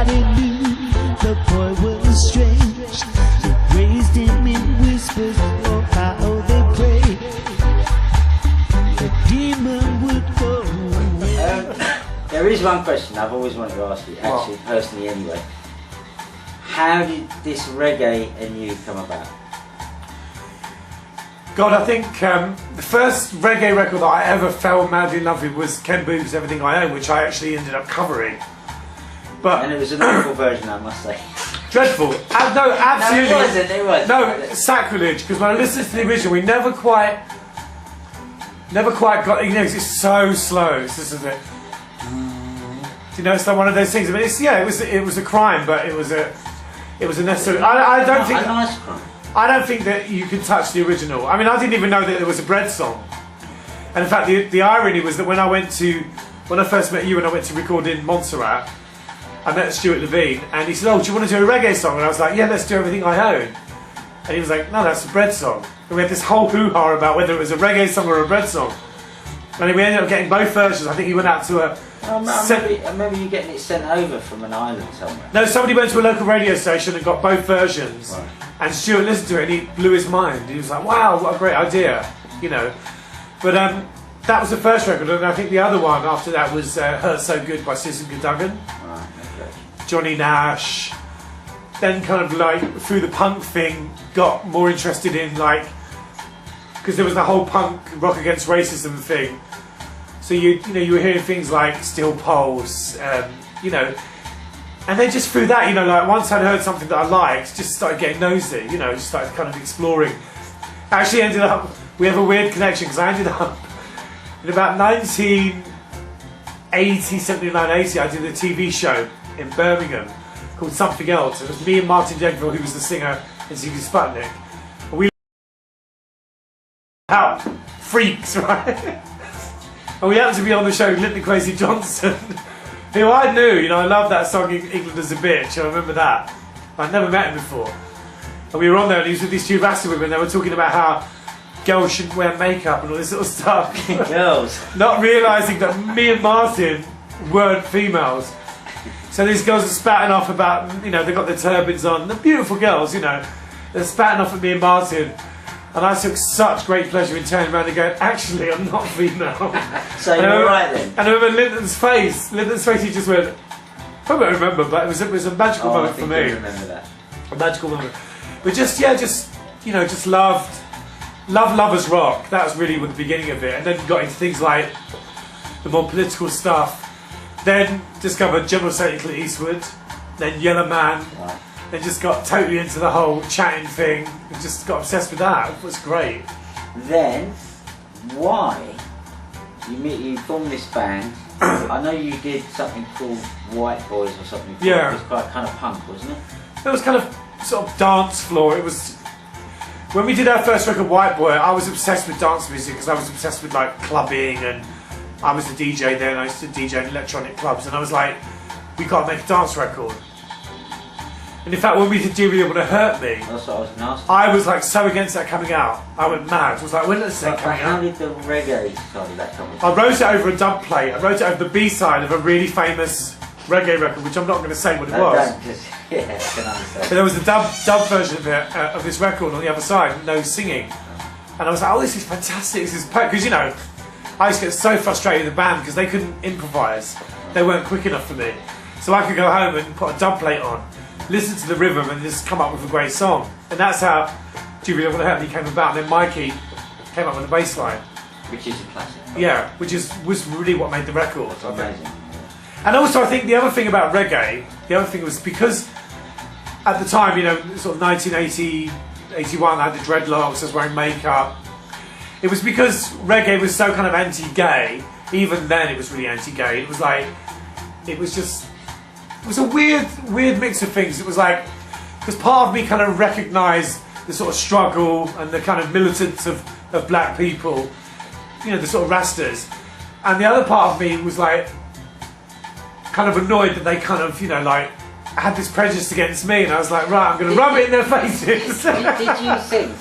they knew the boy was strange. They raised him in whispers, oh how they prayed. The demon would go away. There is one question I've always wanted to ask you, actually, personally anyway. How did this reggae and you come about? God, I think the first reggae record that I ever fell madly in love with was Ken Boothes' Everything I Own, which I actually ended up covering. But And it was an awful version, I must say. dreadful. No, absolutely. No, it wasn't. No, sacrilege. Because when I listened to the original, we never quite got. You know, it's so slow. It's just a bit. You know, it's like one of those things. I mean, it was a crime, but it was a necessary. I don't think. A nice crime. I don't think that you can touch the original. I mean, I didn't even know that there was a Bread song. And in fact, the irony was that when I first met you and I went to record in Montserrat, I met Stuart Levine and he said, oh, do you want to do a reggae song? And I was like, yeah, let's do Everything I Own. And he was like, no, that's a Bread song. And we had this whole hoo-ha about whether it was a reggae song or a Bread song. And we ended up getting both versions. I think he went out to a... I remember you getting it sent over from an island somewhere. No, somebody went to a local radio station and got both versions. Right. And Stuart listened to it and he blew his mind. He was like, wow, what a great idea, you know. But that was the first record, and I think the other one after that was Hurt So Good by Susan Cadogan. Right, okay. Johnny Nash. Then kind of like through the punk thing, got more interested in like, because there was the whole punk rock against racism thing. So you were hearing things like Steel Pulse, you know, and then just through that, you know, like once I'd heard something that I liked, just started getting nosy, you know, just started kind of exploring. Actually ended up, we have a weird connection because I ended up in about 1980, 79, 80, I did a TV show in Birmingham called Something Else. It was me and Martin Jenkville, who was the singer in CV Sputnik. And we out freaks, right? And we happened to be on the show with Linton Kwesi Johnson, who I knew, you know, I love that song England as a Bitch, I remember that. I'd never met him before. And we were on there and he was with these two Rasta women and they were talking about how girls shouldn't wear makeup and all this sort of stuff. Girls. Not realising that me and Martin weren't females. So these girls are spatting off about, you know, they got their turbans on, they're beautiful girls, you know. They're spatting off at me and Martin. And I took such great pleasure in turning around and going, actually, I'm not female. So you were right then? And I remember Linton's face, he just went, I don't remember, but it was a magical moment for me. I remember that. A magical moment. But just loved Lovers Rock. That was really the beginning of it. And then got into things like the more political stuff. Then discovered General Secretary Clint Eastwood. Then Yellow Man. Right. Then just got totally into the whole chatting thing. And just got obsessed with that. It was great. Then, why? You formed this band. I know you did something called White Boys or something. Yeah. It was quite kind of punk, wasn't it? It was kind of sort of dance floor. It was when we did our first record, White Boy. I was obsessed with dance music because I was obsessed with like clubbing, and I was a DJ then. I used to DJ in electronic clubs, and I was like, we got to make a dance record. And in fact, when we did Do You Really Want to Hurt Me, That's what I was going to ask. I was like so against that coming out. I went mad. I was like, when is that coming How out? did the reggae side of that come in? I wrote it over a dub plate. I wrote it over the B-side of a really famous reggae record, which I'm not going to say what it was. Yeah, I can understand. But there was a dub version of it, of this record on the other side, no singing. And I was like, oh, this is fantastic. This is because you know, I used to get so frustrated with the band because they couldn't improvise. They weren't quick enough for me. So I could go home and put a dub plate on, listen to the rhythm, and just come up with a great song. And that's how Do You Really Want to Hurt Me came about. And then Mikey came up with the bass line. Which is a classic. Yeah, which was really what made the record. It's amazing. And also I think the other thing about reggae, the other thing was because at the time, you know, sort of 1980, 81, I had the dreadlocks, I was wearing makeup. It was because reggae was so kind of anti-gay, even then it was really anti-gay. It was like, it was a weird mix of things. It was like, because part of me kind of recognised the sort of struggle and the kind of militance of black people, you know, the sort of Rastas. And the other part of me was like, kind of annoyed that they kind of, you know, like, had this prejudice against me, and I was like, right, I'm going to rub it in their faces. Did you think,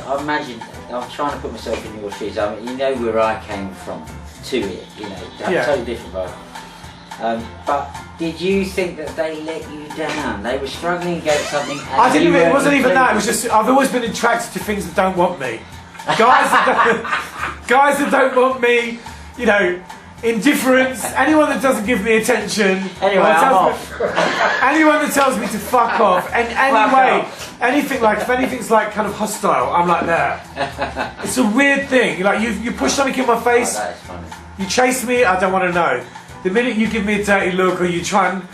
I imagine, I'm trying to put myself in your shoes, I mean, you know where I came from to it, you know, that's Yeah. totally different, but But did you think that they let you down? They were struggling against something. And I didn't you even, it were wasn't even that, it was included. just, I've always been attracted to things that don't want me. Guys that don't want me, you know, indifference, anyone that doesn't give me attention. Anyway, I'm off. Anyone that tells me to fuck off, and anyway, anything like, if anything's like kind of hostile, I'm like there. It's a weird thing, like you push something in my face, Oh, that is funny. you chase me, I don't want to know. The minute you give me a dirty look or you try and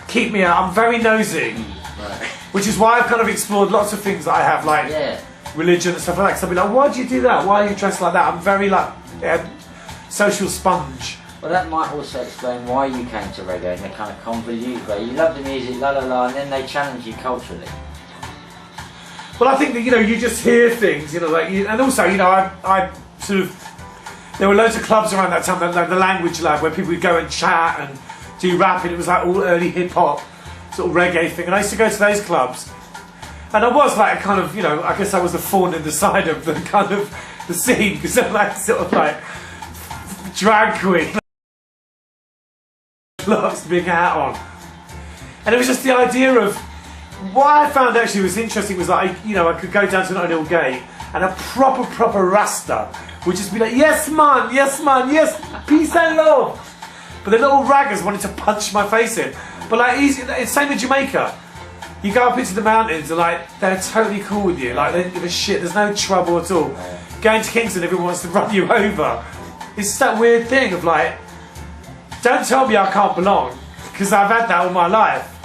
keep me out, I'm very nosy. Right. Which is why I've kind of explored lots of things that I have, like Yeah. religion and stuff like that. So I'll be like, why do you do that? Why are you dressed like that? I'm very like social sponge. Well, that might also explain why you came to reggae in a kind of convoluted way. You love the music, la la la, and then they challenge you culturally. Well, I think that, you know, you just hear things, you know, like, and also, you know, I sort of, there were loads of clubs around that time, like the Language Lab, where people would go and chat and do rap, and it was like all early hip hop, sort of reggae thing. And I used to go to those clubs, and I was like a kind of, you know, I guess I was the thorn in the side of the kind of the scene, because I'm like sort of like drag queen, loves big hat on, and it was just the idea of what I found actually was interesting was like, you know, I could go down to an O'Neill Gate and a proper Rasta would just be like, yes man, yes, peace and love. But the little raggers wanted to punch my face in. But like, it's same in Jamaica. You go up into the mountains and like, they're totally cool with you. Like, they don't give a shit, there's no trouble at all. Going to Kingston, everyone wants to run you over. It's just that weird thing of like, don't tell me I can't belong, because I've had that all my life.